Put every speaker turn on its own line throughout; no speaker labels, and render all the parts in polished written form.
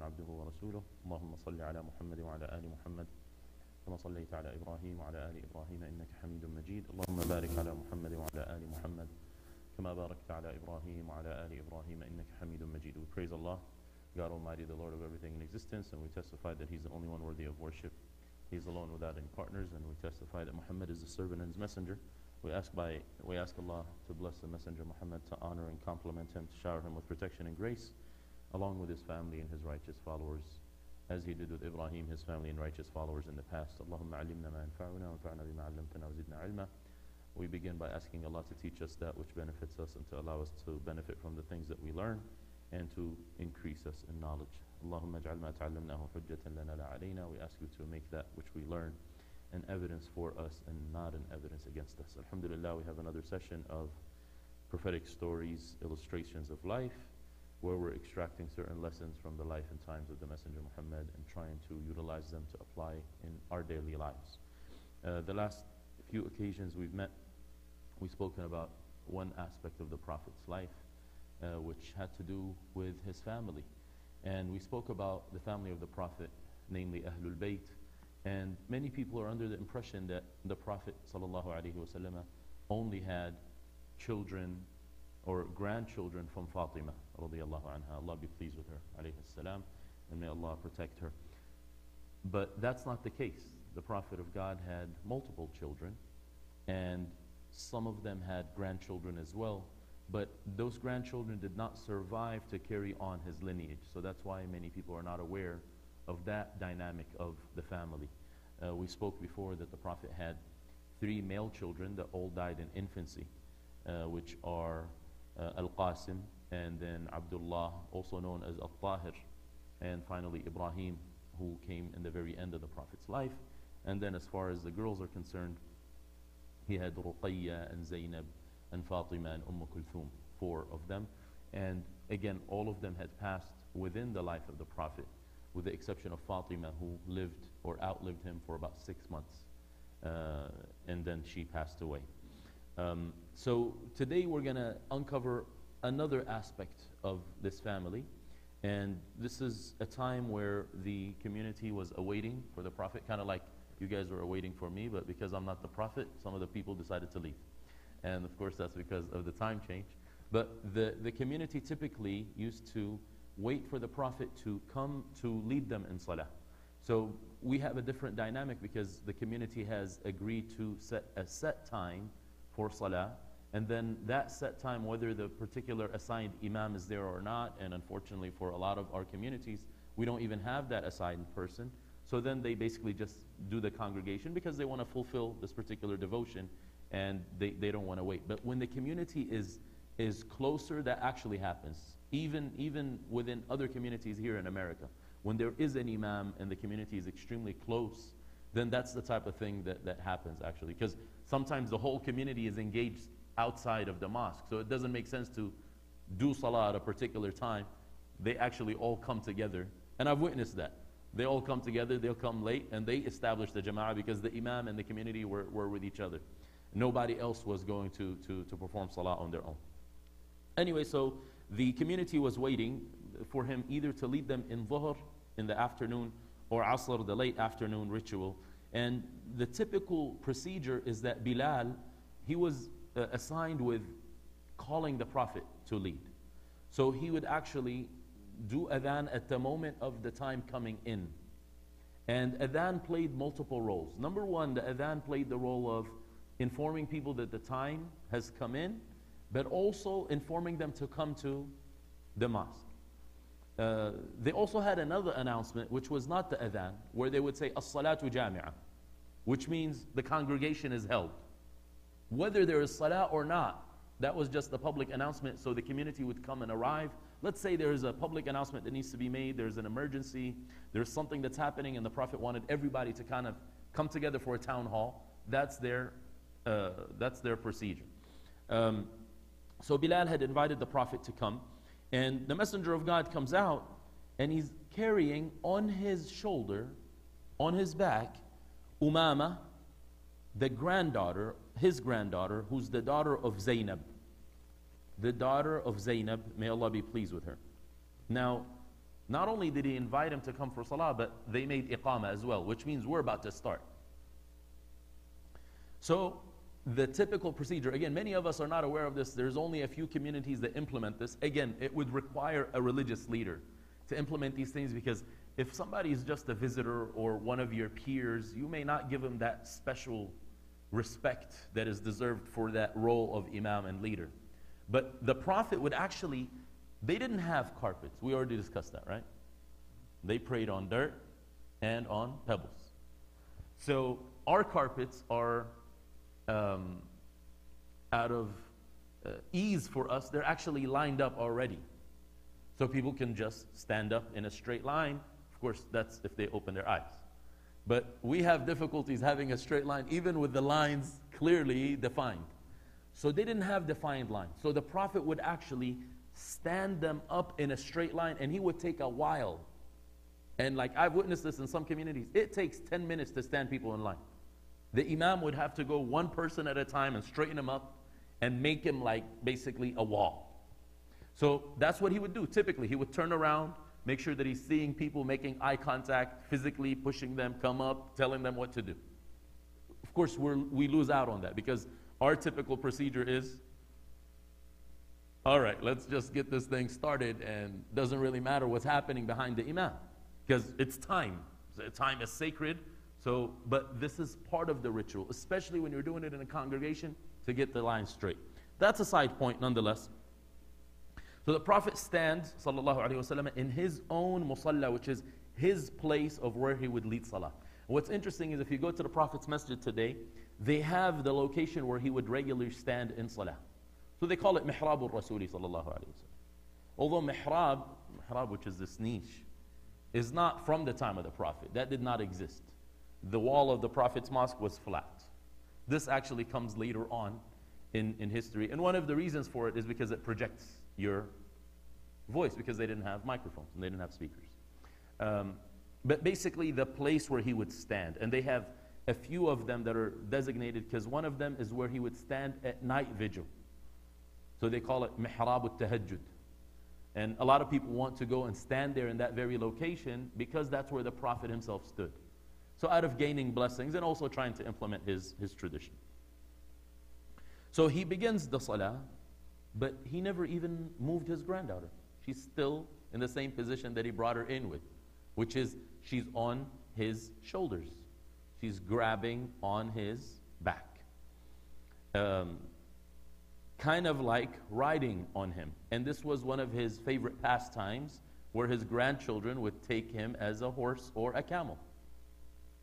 عبده ورسوله اللهم صل على محمد وعلى آل محمد كما صليت على إبراهيم وعلى آل إبراهيم إنك حميد مجيد اللهم بارك على محمد وعلى آل محمد كما باركت على إبراهيم وعلى آل إبراهيم إنك حميد مجيد. We praise Allah, God Almighty, the Lord of everything in existence, and we testify that He's the only one worthy of worship. He's alone without any partners, and we testify that Muhammad is the servant and His messenger. We ask Allah to bless the messenger Muhammad, to honor and compliment him, to shower him with protection and grace, along with his family and his righteous followers, as he did with Ibrahim, his family and righteous followers in the past. Allahumma alimna ma yanfa'una wa anfa'na bima 'allamtana wa zidna ilma. We begin by asking Allah to teach us that which benefits us and to allow us to benefit from the things that we learn and to increase us in knowledge. Allahumma ij'al ma ta'allamnahu hujjatan lana la 'alayna. We ask you to make that which we learn an evidence for us and not an evidence against us. Alhamdulillah, we have another session of prophetic stories, illustrations of life, where we're extracting certain lessons from the life and times of the Messenger Muhammad and trying to utilize them to apply in our daily lives. The last few occasions we've met, we've spoken about one aspect of the Prophet's life, which had to do with his family. And we spoke about the family of the Prophet, namely Ahlul Bayt. And many people are under the impression that the Prophet ﷺ only had children or grandchildren from Fatima radiallahu anha. Allah be pleased with her, alayhi salam, and may Allah protect her. But that's not the case. The Prophet of God had multiple children, and some of them had grandchildren as well, but those grandchildren did not survive to carry on his lineage. So that's why many people are not aware of that dynamic of the family. We spoke before that the Prophet had 3 male children that all died in infancy, which are Al-Qasim, and then Abdullah, also known as Al-Tahir, and finally Ibrahim, who came in the very end of the Prophet's life. And then as far as the girls are concerned, he had Ruqayya and Zainab and Fatima and Kulthum, 4 of them. And again, all of them had passed within the life of the Prophet, with the exception of Fatima, who lived or outlived him for about 6 months, and then she passed away. So today we're going to uncover another aspect of this family, and this is a time where the community was awaiting for the Prophet, kind of like you guys were awaiting for me, but because I'm not the Prophet, some of the people decided to leave. And of course that's because of the time change. But the community typically used to wait for the Prophet to come to lead them in Salah. So we have a different dynamic because the community has agreed to set a set time for Salah, and then that set time, whether the particular assigned Imam is there or not, and unfortunately for a lot of our communities, we don't even have that assigned person. So then they basically just do the congregation because they want to fulfill this particular devotion, and they don't want to wait. But when the community is closer, that actually happens. Even within other communities here in America, when there is an Imam and the community is extremely close, then that's the type of thing that happens actually. Because sometimes the whole community is engaged outside of the mosque, so it doesn't make sense to do Salah at a particular time. They actually all come together, and I've witnessed that. They all come together, they'll come late, and they establish the Jama'ah because the Imam and the community were with each other. Nobody else was going to perform Salah on their own. Anyway, so the community was waiting for him either to lead them in Dhuhr, in the afternoon, or Asr, the late afternoon ritual. And the typical procedure is that Bilal, he was assigned with calling the Prophet to lead. So he would actually do adhan at the moment of the time coming in. And adhan played multiple roles. Number one, the adhan played the role of informing people that the time has come in, but also informing them to come to the mosque. They also had another announcement, which was not the adhan, where they would say, As-salatu jami'ah, which means the congregation is held. Whether there is salah or not, that was just the public announcement, so the community would come and arrive. Let's say there is a public announcement that needs to be made, there's an emergency, there's something that's happening, and the Prophet wanted everybody to kind of come together for a town hall. That's their procedure. So Bilal had invited the Prophet to come, and the Messenger of God comes out, and he's carrying on his shoulder, on his back, Umama, the granddaughter, his granddaughter, who's the daughter of Zainab. The daughter of Zainab, may Allah be pleased with her. Now, Not only did he invite him to come for salah, but they made iqamah as well, which means we're about to start. So the typical procedure, again, many of us are not aware of this. There's only a few communities that implement this. Again, it would require a religious leader to implement these things, because if somebody is just a visitor or one of your peers, you may not give them that special respect that is deserved for that role of imam and leader. But the Prophet would actually, they didn't have carpets. We already discussed that, right? They prayed on dirt and on pebbles. So our carpets are out of ease for us. They're actually lined up already. So people can just stand up in a straight line. Of course, that's if they open their eyes. But we have difficulties having a straight line, even with the lines clearly defined. So they didn't have defined lines. So the Prophet would actually stand them up in a straight line, and he would take a while. And like I've witnessed this in some communities, it takes 10 minutes to stand people in line. The imam would have to go one person at a time and straighten him up and make him like basically a wall. So that's what he would do. Typically, he would turn around, make sure that he's seeing people, making eye contact, physically pushing them, come up, telling them what to do. Of course, we lose out on that, because our typical procedure is, all right, let's just get this thing started, and it doesn't really matter what's happening behind the imam, because it's time. Time is sacred. So, but this is part of the ritual, especially when you're doing it in a congregation, to get the line straight. That's a side point nonetheless. So the Prophet stands, sallallahu alaihi wasallam, in his own musalla, which is his place of where he would lead salah. What's interesting is if you go to the Prophet's masjid today, they have the location where he would regularly stand in salah. So they call it mihrab al-Rasuli sallallahu alaihi wasallam. Although mihrab, which is this niche, is not from the time of the Prophet. That did not exist. The wall of the Prophet's mosque was flat. This actually comes later on in history. And one of the reasons for it is because it projects your voice, because they didn't have microphones and they didn't have speakers. But basically the place where he would stand, and they have a few of them that are designated, because one of them is where he would stand at night vigil. So they call it mihrab al-tahajjud. And a lot of people want to go and stand there in that very location, because that's where the Prophet himself stood. So out of gaining blessings and also trying to implement his tradition. So he begins the salah, but he never even moved his granddaughter. She's still in the same position that he brought her in with, which is she's on his shoulders. She's grabbing on his back. Kind of like riding on him. And this was one of his favorite pastimes, where his grandchildren would take him as a horse or a camel.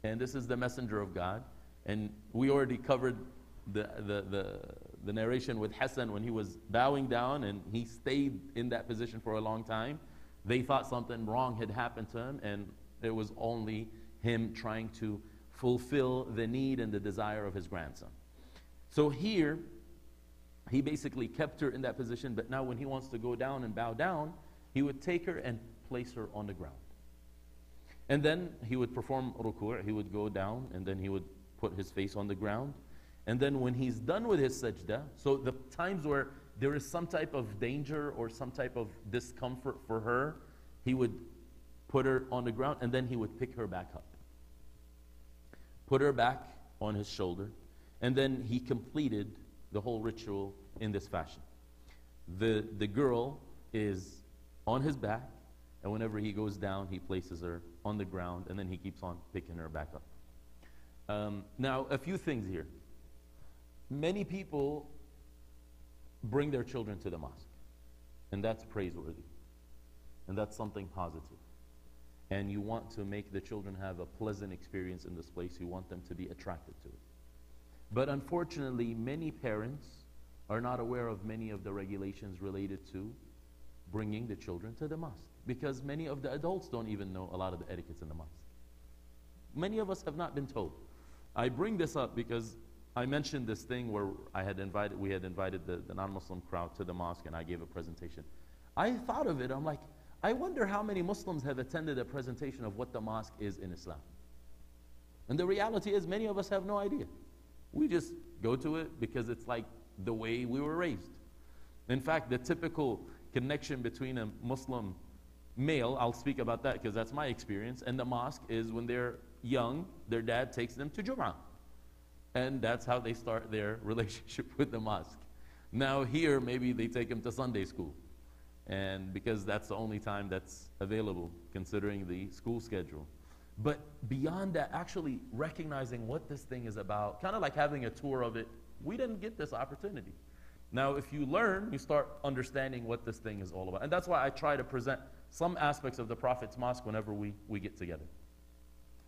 And this is the messenger of God. And we already covered the narration with Hassan when he was bowing down and he stayed in that position for a long time. They thought something wrong had happened to him, and it was only him trying to fulfill the need and the desire of his grandson. So here, he basically kept her in that position, but now when he wants to go down and bow down, he would take her and place her on the ground. And then he would perform ruku', he would go down, and then he would put his face on the ground. And then when he's done with his sajda, so the times where there is some type of danger or some type of discomfort for her, he would put her on the ground, and then he would pick her back up. Put her back on his shoulder, and then he completed the whole ritual in this fashion. The girl is on his back, and whenever he goes down, he places her on the ground, and then he keeps on picking her back up. Now, a few things here. Many people bring their children to the mosque, and that's praiseworthy, and that's something positive. And you want to make the children have a pleasant experience in this place. You want them to be attracted to it. But unfortunately, many parents are not aware of many of the regulations related to bringing the children to the mosque, because many of the adults don't even know a lot of the etiquettes in the mosque. Many of us have not been told. I bring this up because I mentioned this thing where we had invited the non-Muslim crowd to the mosque, and I gave a presentation. I thought of it, I'm like, I wonder how many Muslims have attended a presentation of what the mosque is in Islam. And the reality is, many of us have no idea. We just go to it because it's like the way we were raised. In fact, the typical connection between a Muslim male, I'll speak about that because that's my experience, and the mosque is when they're young, their dad takes them to Jum'ah. And that's how they start their relationship with the mosque. Now here, maybe they take them to Sunday school. And because that's the only time that's available, considering the school schedule. But beyond that, actually recognizing what this thing is about, kind of like having a tour of it, we didn't get this opportunity. Now, if you learn, you start understanding what this thing is all about. And that's why I try to present some aspects of the Prophet's mosque whenever we get together.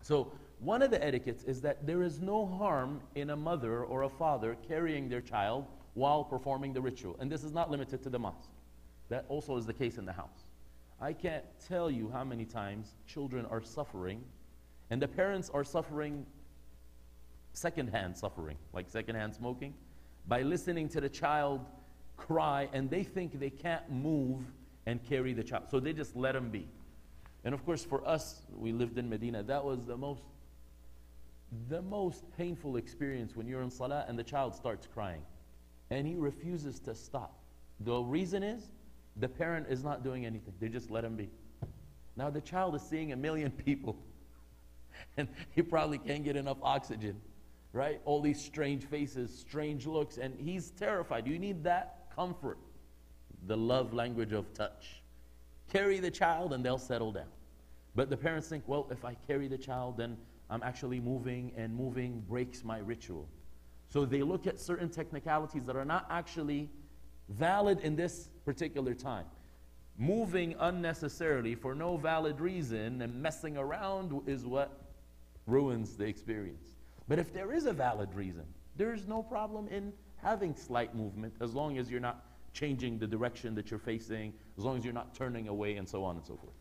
So, one of the etiquettes is that there is no harm in a mother or a father carrying their child while performing the ritual. And this is not limited to the mosque. That also is the case in the house. I can't tell you how many times children are suffering, and the parents are suffering secondhand suffering, like secondhand smoking, by listening to the child cry, and they think they can't move and carry the child. So they just let him be. And of course, for us, we lived in Medina, that was the most painful experience when you're in salah and the child starts crying. And he refuses to stop. The reason is, the parent is not doing anything. They just let him be. Now the child is seeing 1 million people, and he probably can't get enough oxygen, right? All these strange faces, strange looks, and he's terrified. You need that comfort, the love language of touch. Carry the child and they'll settle down. But the parents think, well, if I carry the child, then I'm actually moving, and moving breaks my ritual. So they look at certain technicalities that are not actually valid in this particular time. Moving unnecessarily for no valid reason and messing around is what ruins the experience. But if there is a valid reason, there's no problem in having slight movement, as long as you're not changing the direction that you're facing, as long as you're not turning away, and so on and so forth.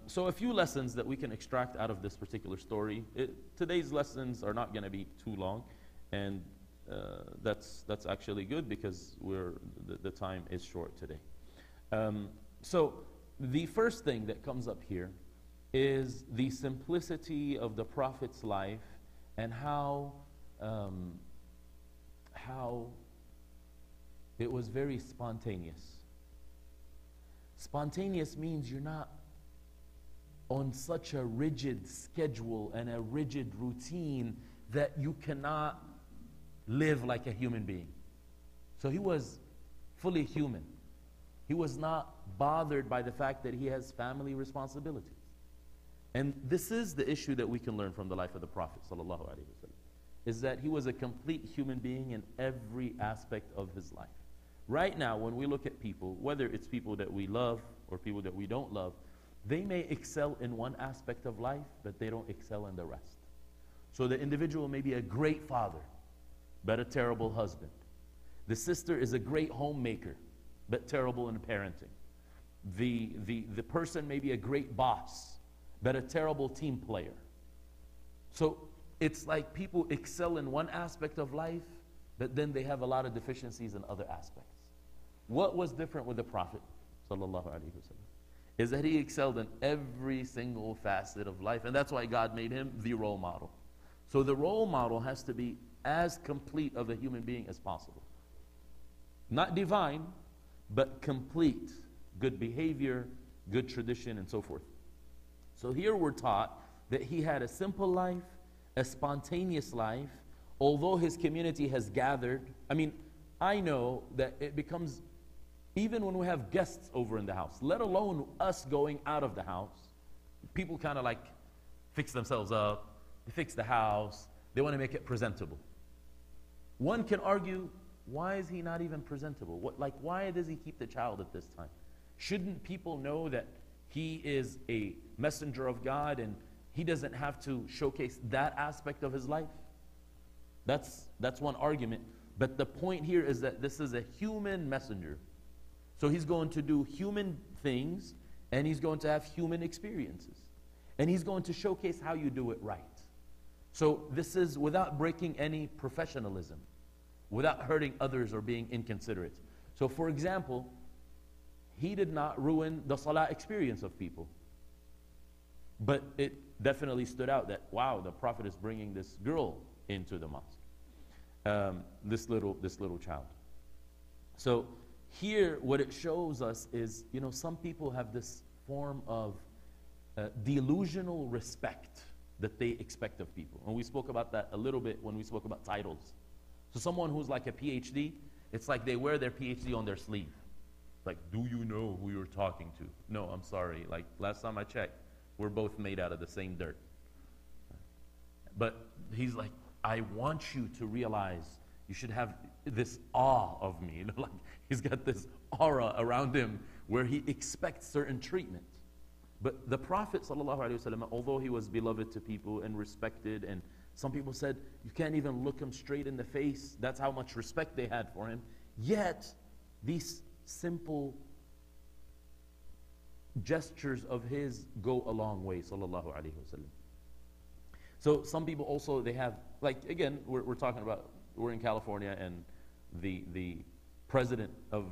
So a few lessons that we can extract out of this particular story. Today's lessons are not going to be too long, and that's actually good because the time is short today. So the first thing that comes up here is the simplicity of the Prophet's life, and how it was very spontaneous. Spontaneous means you're not on such a rigid schedule and a rigid routine that you cannot live like a human being. So he was fully human. He was not bothered by the fact that he has family responsibilities. And this is the issue that we can learn from the life of the Prophet ﷺ, is that he was a complete human being in every aspect of his life. Right now, when we look at people, whether it's people that we love or people that we don't love, they may excel in one aspect of life, but they don't excel in the rest. So the individual may be a great father, but a terrible husband. The sister is a great homemaker, but terrible in parenting. The person may be a great boss, but a terrible team player. So it's like people excel in one aspect of life, but then they have a lot of deficiencies in other aspects. What was different with the Prophet sallallahu alaihi wasallam is that he excelled in every single facet of life, and that's why God made him the role model. So the role model has to be as complete of a human being as possible. Not divine, but complete. Good behavior, good tradition, and so forth. So here we're taught that he had a simple life, a spontaneous life, although his community has gathered. I mean, I know that it becomes, even when we have guests over in the house, let alone us going out of the house, people kind of like fix themselves up, they fix the house, they want to make it presentable. One can argue, why is he not even presentable? Why does he keep the child at this time? Shouldn't people know that he is a messenger of God and he doesn't have to showcase that aspect of his life? That's one argument. But the point here is that this is a human messenger. So he's going to do human things, and he's going to have human experiences. And he's going to showcase how you do it right. So this is without breaking any professionalism, without hurting others or being inconsiderate. So for example, he did not ruin the salah experience of people. But it definitely stood out that, wow, the Prophet is bringing this girl into the mosque. This little child. So here what it shows us is, some people have this form of delusional respect that they expect of people. And we spoke about that a little bit when we spoke about titles. So someone who's like a PhD, it's like they wear their PhD on their sleeve. Like, do you know who you're talking to? No, I'm sorry. Like, last time I checked, we're both made out of the same dirt. But he's like, I want you to realize you should have this awe of me. Like, he's got this aura around him where he expects certain treatment. But the Prophet ﷺ, although he was beloved to people and respected, and some people said, you can't even look him straight in the face. That's how much respect they had for him. Yet, these simple gestures of his go a long way, sallallahu alaihi wasallam. So some people also, they have, like, again, we're talking about, we're in California, and the president of